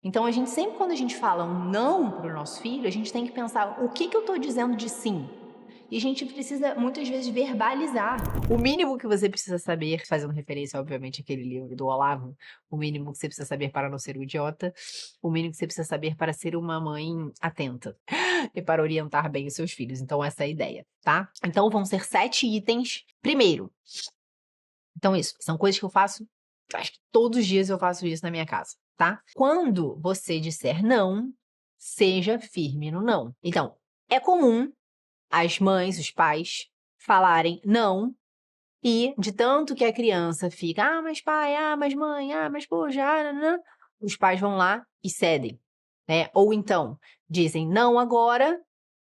Então, a gente sempre, quando a gente fala um não para o nosso filho, a gente tem que pensar o que eu estou dizendo de sim. E a gente precisa, muitas vezes, verbalizar. O mínimo que você precisa saber, fazendo referência, obviamente, àquele livro do Olavo, o mínimo que você precisa saber para não ser um idiota, o mínimo que você precisa saber para ser uma mãe atenta e para orientar bem os seus filhos. Então, essa é a ideia, tá? Então, vão ser 7 itens. Primeiro, então isso, são coisas que eu faço, acho que todos os dias eu faço isso na minha casa, tá? Quando você disser não, seja firme no não. Então, é comum as mães, os pais, falarem não, e de tanto que a criança fica, mas pai, mas mãe, mas poxa, nanã, os pais vão lá e cedem, né? Ou então, dizem não agora,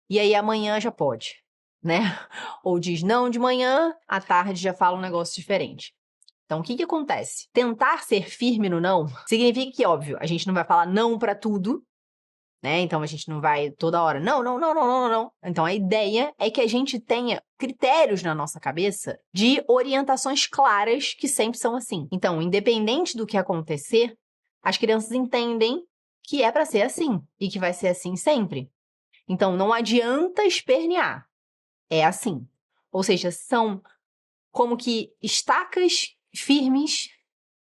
e aí amanhã já pode, né? Ou diz não de manhã, à tarde já fala um negócio diferente. Então, o que acontece? Tentar ser firme no não significa que, óbvio, a gente não vai falar não pra tudo, né? Então, a gente não vai toda hora, não, não, não, não, não, não. Então, a ideia é que a gente tenha critérios na nossa cabeça de orientações claras que sempre são assim. Então, independente do que acontecer, as crianças entendem que é pra ser assim e que vai ser assim sempre. Então, não adianta espernear. É assim. Ou seja, são como que estacas firmes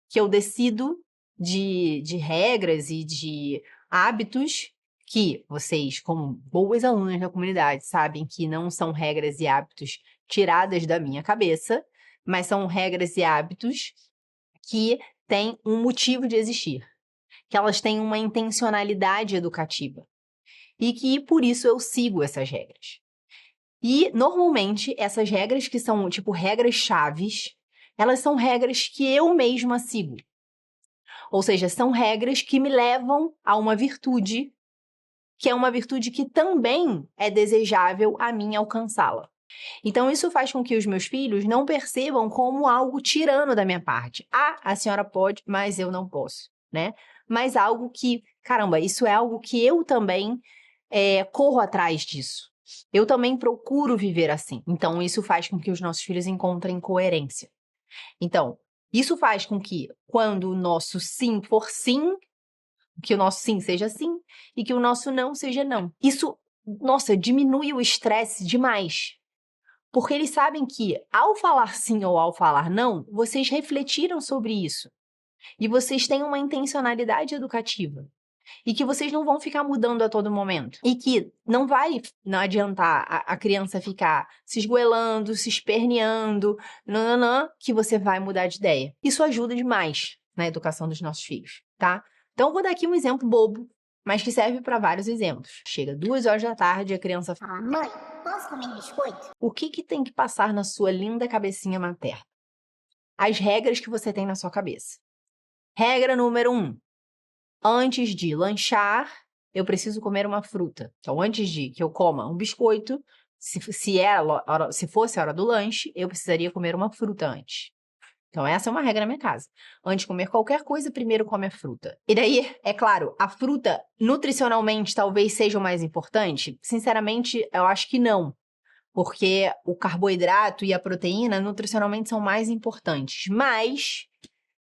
que eu decido de regras e de hábitos que vocês, como boas alunas da comunidade, sabem que não são regras e hábitos tiradas da minha cabeça, mas são regras e hábitos que têm um motivo de existir, que elas têm uma intencionalidade educativa e que, por isso, eu sigo essas regras. E, normalmente, essas regras que são, tipo, regras chaves, elas são regras que eu mesma sigo. Ou seja, são regras que me levam a uma virtude, que é uma virtude que também é desejável a mim alcançá-la. Então, isso faz com que os meus filhos não percebam como algo tirano da minha parte. A senhora pode, mas eu não posso, né? Mas algo que, caramba, isso é algo que eu também corro atrás disso. Eu também procuro viver assim. Então, isso faz com que os nossos filhos encontrem coerência. Então, isso faz com que, quando o nosso sim for sim, que o nosso sim seja sim e que o nosso não seja não. Isso, nossa, diminui o estresse demais. Porque eles sabem que, ao falar sim ou ao falar não, vocês refletiram sobre isso. E vocês têm uma intencionalidade educativa. E que vocês não vão ficar mudando a todo momento. E que não adiantar a criança ficar se esgoelando, se esperneando, nananã, que você vai mudar de ideia. Isso ajuda demais na educação dos nossos filhos, tá? Então, eu vou dar aqui um exemplo bobo, mas que serve para vários exemplos. Chega 2 horas da tarde e a criança fala, Mãe, posso comer biscoito? o que tem que passar na sua linda cabecinha materna? As regras que você tem na sua cabeça. Regra número 1. Antes de lanchar, eu preciso comer uma fruta. Então, antes de que eu coma um biscoito, se fosse a hora do lanche, eu precisaria comer uma fruta antes. Então, essa é uma regra na minha casa. Antes de comer qualquer coisa, primeiro come a fruta. E daí, é claro, a fruta nutricionalmente talvez seja o mais importante? Sinceramente, eu acho que não. Porque o carboidrato e a proteína nutricionalmente são mais importantes. Mas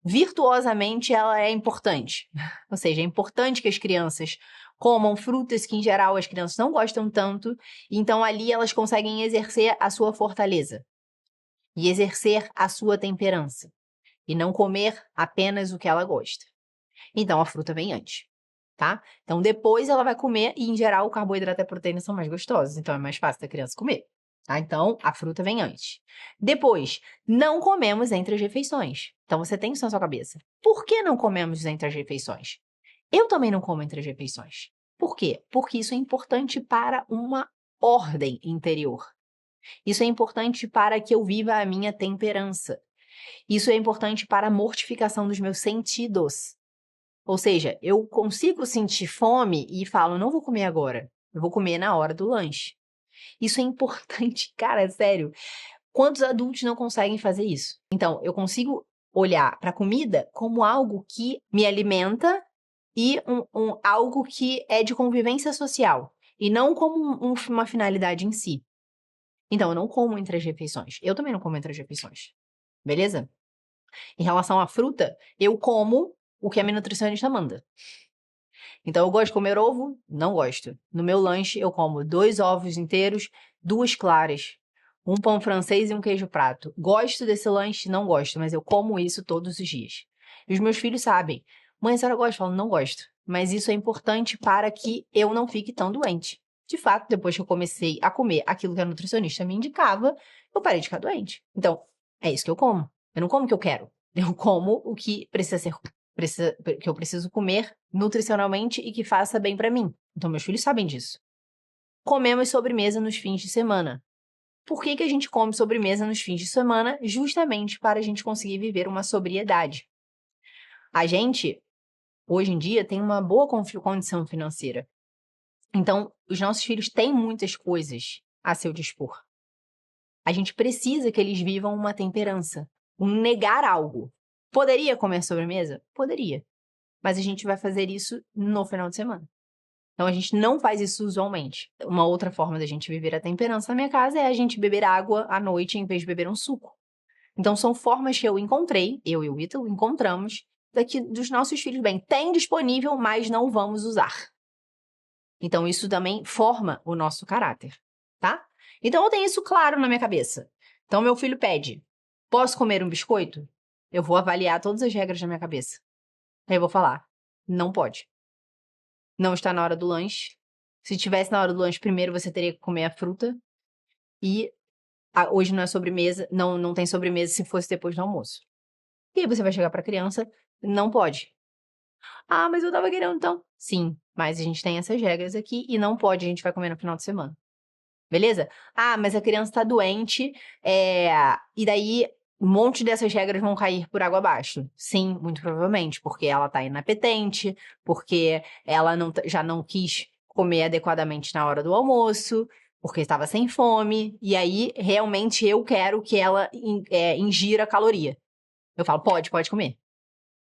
virtuosamente ela é importante. Ou seja, é importante que as crianças comam frutas que, em geral, as crianças não gostam tanto, então ali elas conseguem exercer a sua fortaleza e exercer a sua temperança e não comer apenas o que ela gosta. Então, a fruta vem antes, tá? Então, depois ela vai comer e, em geral, o carboidrato e a proteína são mais gostosos, então é mais fácil da criança comer. Tá? Então, a fruta vem antes. Depois, não comemos entre as refeições. Então, você tem isso na sua cabeça. Por que não comemos entre as refeições? Eu também não como entre as refeições. Por quê? Porque isso é importante para uma ordem interior. Isso é importante para que eu viva a minha temperança. Isso é importante para a mortificação dos meus sentidos. Ou seja, eu consigo sentir fome e falo, não vou comer agora. Eu vou comer na hora do lanche. Isso é importante, cara, sério. Quantos adultos não conseguem fazer isso? Então, eu consigo olhar para a comida como algo que me alimenta e algo que é de convivência social, e não como uma finalidade em si. Então, eu não como entre as refeições. Eu também não como entre as refeições. Beleza? Em relação à fruta, eu como o que a minha nutricionista manda. Então, eu gosto de comer ovo? Não gosto. No meu lanche, eu como 2 ovos inteiros, 2 claras, um pão francês e um queijo prato. Gosto desse lanche? Não gosto, mas eu como isso todos os dias. E os meus filhos sabem. Mãe, a senhora gosta? Eu falo, não gosto. Mas isso é importante para que eu não fique tão doente. De fato, depois que eu comecei a comer aquilo que a nutricionista me indicava, eu parei de ficar doente. Então, é isso que eu como. Eu não como o que eu quero. Eu como o que que eu preciso comer nutricionalmente e que faça bem pra mim. Então, meus filhos sabem disso. Comemos sobremesa nos fins de semana. Por que a gente come sobremesa nos fins de semana? Justamente para a gente conseguir viver uma sobriedade. A gente, hoje em dia, tem uma boa condição financeira. Então, os nossos filhos têm muitas coisas a seu dispor. A gente precisa que eles vivam uma temperança, um negar algo. Poderia comer sobremesa? Poderia. Mas a gente vai fazer isso no final de semana. Então, a gente não faz isso usualmente. Uma outra forma da gente viver a temperança na minha casa é a gente beber água à noite em vez de beber um suco. Então, são formas que eu encontrei, eu e o Ítalo encontramos, daqui dos nossos filhos. Bem, tem disponível, mas não vamos usar. Então, isso também forma o nosso caráter, tá? Então, eu tenho isso claro na minha cabeça. Então, meu filho pede, posso comer um biscoito? Eu vou avaliar todas as regras na minha cabeça. Aí eu vou falar, não pode. Não está na hora do lanche. Se tivesse na hora do lanche, primeiro você teria que comer a fruta. E hoje não é sobremesa, não tem sobremesa se fosse depois do almoço. E aí você vai chegar para a criança, não pode. Ah, mas eu tava querendo então. Sim, mas a gente tem essas regras aqui e não pode, a gente vai comer no final de semana. Beleza? Ah, mas a criança tá doente, e daí um monte dessas regras vão cair por água abaixo. Sim, muito provavelmente, porque ela tá inapetente, porque ela já não quis comer adequadamente na hora do almoço, porque estava sem fome, e aí realmente eu quero que ela ingira caloria. Eu falo, pode comer.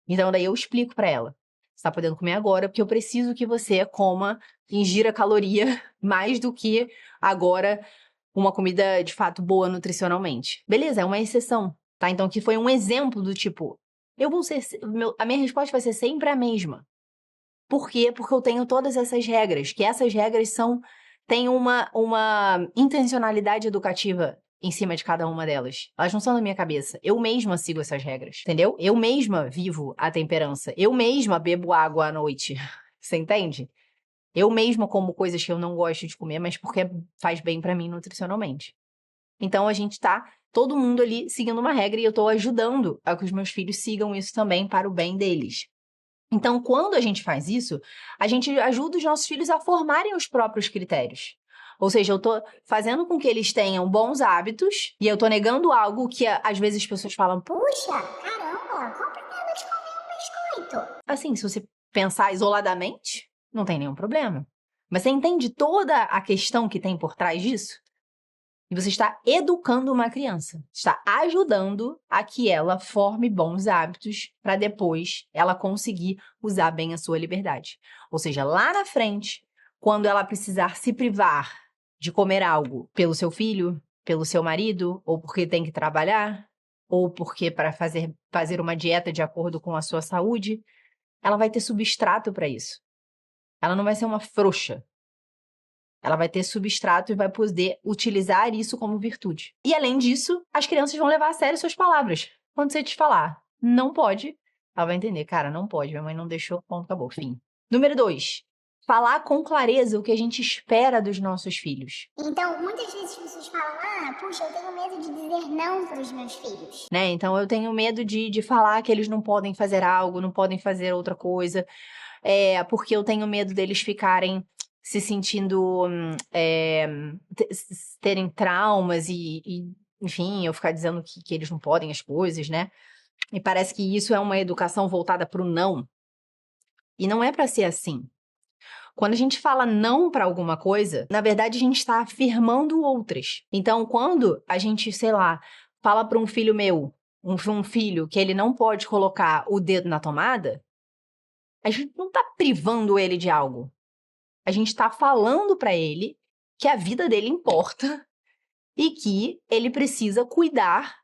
Então daí eu explico pra ela. Você tá podendo comer agora, porque eu preciso que você ingira caloria mais do que agora uma comida de fato boa nutricionalmente. Beleza, é uma exceção, tá? Então, que foi um exemplo do tipo, a minha resposta vai ser sempre a mesma. Por quê? Porque eu tenho todas essas regras, que essas regras têm uma intencionalidade educativa em cima de cada uma delas. Elas não são da minha cabeça. Eu mesma sigo essas regras, entendeu? Eu mesma vivo a temperança. Eu mesma bebo água à noite. Você entende? Eu mesma como coisas que eu não gosto de comer, mas porque faz bem pra mim nutricionalmente. Então, a gente tá todo mundo ali seguindo uma regra e eu tô ajudando a que os meus filhos sigam isso também para o bem deles. Então, quando a gente faz isso, a gente ajuda os nossos filhos a formarem os próprios critérios. Ou seja, eu tô fazendo com que eles tenham bons hábitos e eu tô negando algo que às vezes as pessoas falam, Puxa, caramba, qual o problema de comer um biscoito? assim, se você pensar isoladamente, não tem nenhum problema. Mas você entende toda a questão que tem por trás disso? E você está educando uma criança, está ajudando a que ela forme bons hábitos para depois ela conseguir usar bem a sua liberdade. Ou seja, lá na frente, quando ela precisar se privar de comer algo pelo seu filho, pelo seu marido, ou porque tem que trabalhar, ou porque para fazer uma dieta de acordo com a sua saúde, ela vai ter substrato para isso. Ela não vai ser uma frouxa. Ela vai ter substrato e vai poder utilizar isso como virtude. E além disso, as crianças vão levar a sério suas palavras. Quando você te falar, não pode, ela vai entender, cara, não pode, minha mãe não deixou, ponto, acabou, fim. Número 2, falar com clareza o que a gente espera dos nossos filhos. Então, muitas vezes as pessoas falam, puxa, eu tenho medo de dizer não para os meus filhos. Né? Então, eu tenho medo de falar que eles não podem fazer algo, não podem fazer outra coisa, porque eu tenho medo deles ficarem se sentindo, terem traumas e, enfim, eu ficar dizendo que eles não podem as coisas, né? E parece que isso é uma educação voltada para o não. E não é para ser assim. Quando a gente fala não para alguma coisa, na verdade a gente está afirmando outras. Então, quando a gente, sei lá, fala para um filho meu, um filho que ele não pode colocar o dedo na tomada, a gente não está privando ele de algo. A gente está falando para ele que a vida dele importa e que ele precisa cuidar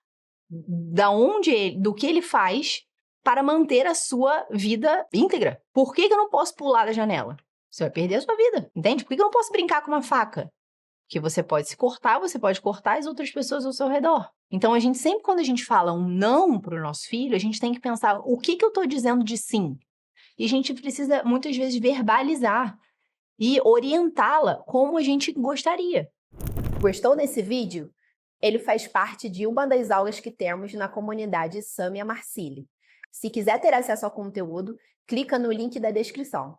do que ele faz para manter a sua vida íntegra. Por que eu não posso pular da janela? Você vai perder a sua vida, entende? Por que eu não posso brincar com uma faca? Porque você pode se cortar, você pode cortar as outras pessoas ao seu redor. Então, sempre quando a gente fala um não para o nosso filho, a gente tem que pensar o que eu estou dizendo de sim. E a gente precisa, muitas vezes, verbalizar e orientá-la como a gente gostaria. Gostou desse vídeo? Ele faz parte de uma das aulas que temos na comunidade Samia Marcili. Se quiser ter acesso ao conteúdo, clica no link da descrição.